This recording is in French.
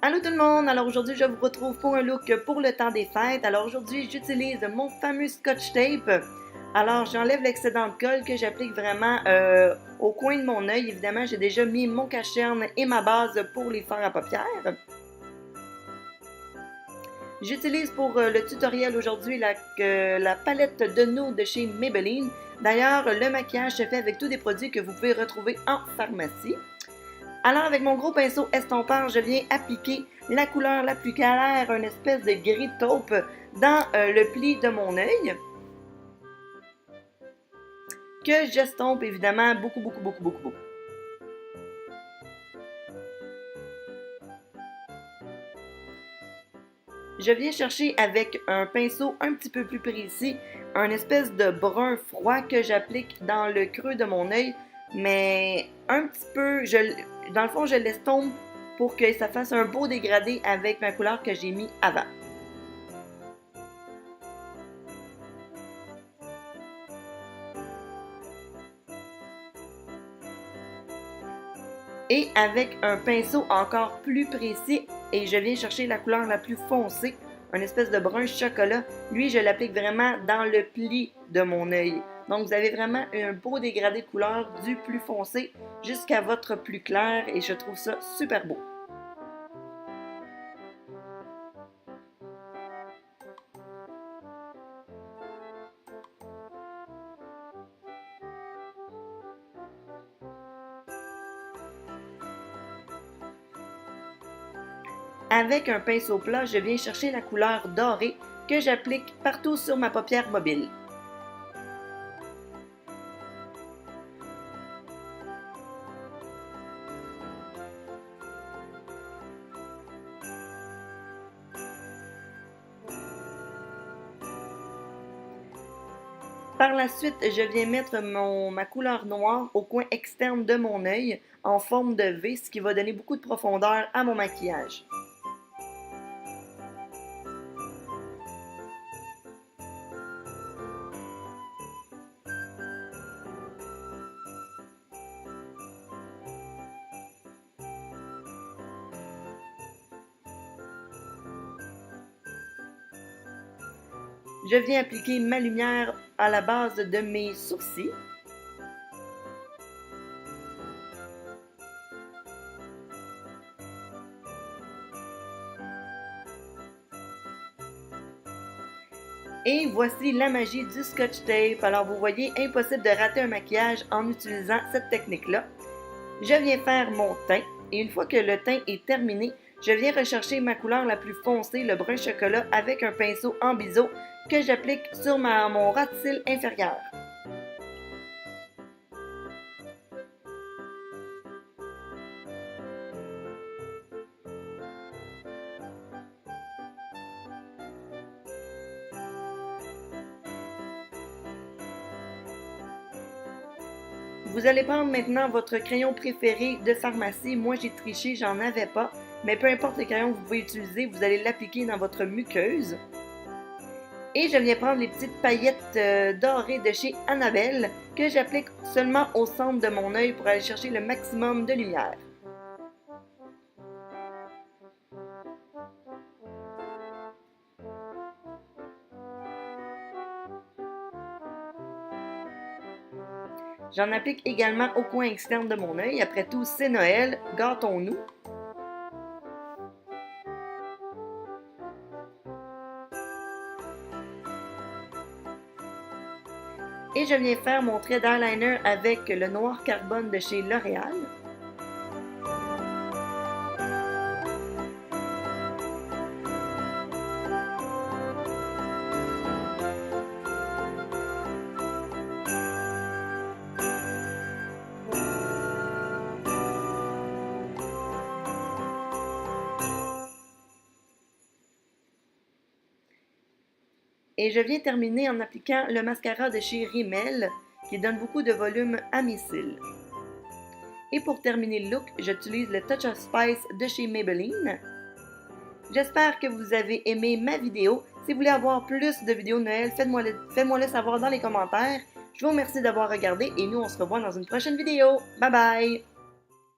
Allô tout le monde! Alors aujourd'hui, je vous retrouve pour un look pour le temps des fêtes. Alors aujourd'hui, j'utilise mon fameux Scotch Tape. Alors j'enlève l'excédent de colle que j'applique vraiment au coin de mon œil. Évidemment, j'ai déjà mis mon cache-cerne et ma base pour les fards à paupières. J'utilise pour le tutoriel aujourd'hui la palette de nude de chez Maybelline. D'ailleurs, le maquillage se fait avec tous des produits que vous pouvez retrouver en pharmacie. Alors, avec mon gros pinceau estompeur, je viens appliquer la couleur la plus claire, une espèce de gris taupe, dans le pli de mon œil, que j'estompe évidemment beaucoup. Je viens chercher avec un pinceau un petit peu plus précis, un espèce de brun froid que j'applique dans le creux de mon œil, mais un petit peu, dans le fond, je l'estompe pour que ça fasse un beau dégradé avec ma couleur que j'ai mis avant. Et avec un pinceau encore plus précis, et je viens chercher la couleur la plus foncée, une espèce de brun chocolat. Lui, je l'applique vraiment dans le pli de mon œil. Donc, vous avez vraiment un beau dégradé de couleur du plus foncé jusqu'à votre plus clair, et je trouve ça super beau. Avec un pinceau plat, je viens chercher la couleur dorée que j'applique partout sur ma paupière mobile. Par la suite, je viens mettre ma couleur noire au coin externe de mon œil en forme de V, ce qui va donner beaucoup de profondeur à mon maquillage. Je viens appliquer ma lumière à la base de mes sourcils. Et voici la magie du Scotch Tape. Alors vous voyez, impossible de rater un maquillage en utilisant cette technique-là. Je viens faire mon teint et une fois que le teint est terminé, je viens rechercher ma couleur la plus foncée, le brun chocolat, avec un pinceau en biseau que j'applique sur mon ras de cils inférieur. Vous allez prendre maintenant votre crayon préféré de pharmacie. Moi, j'ai triché, j'en avais pas. Mais peu importe le crayon que vous pouvez utiliser, vous allez l'appliquer dans votre muqueuse. Et je viens prendre les petites paillettes dorées de chez Annabelle que j'applique seulement au centre de mon œil pour aller chercher le maximum de lumière. J'en applique également au coin externe de mon œil. Après tout, c'est Noël, gâtons-nous. Et je viens faire mon trait d'eyeliner avec le noir carbone de chez L'Oréal. Et je viens terminer en appliquant le mascara de chez Rimmel qui donne beaucoup de volume à mes cils. Et pour terminer le look, j'utilise le Touch of Spice de chez Maybelline. J'espère que vous avez aimé ma vidéo. Si vous voulez avoir plus de vidéos de Noël, faites-moi le savoir dans les commentaires. Je vous remercie d'avoir regardé et nous on se revoit dans une prochaine vidéo. Bye bye!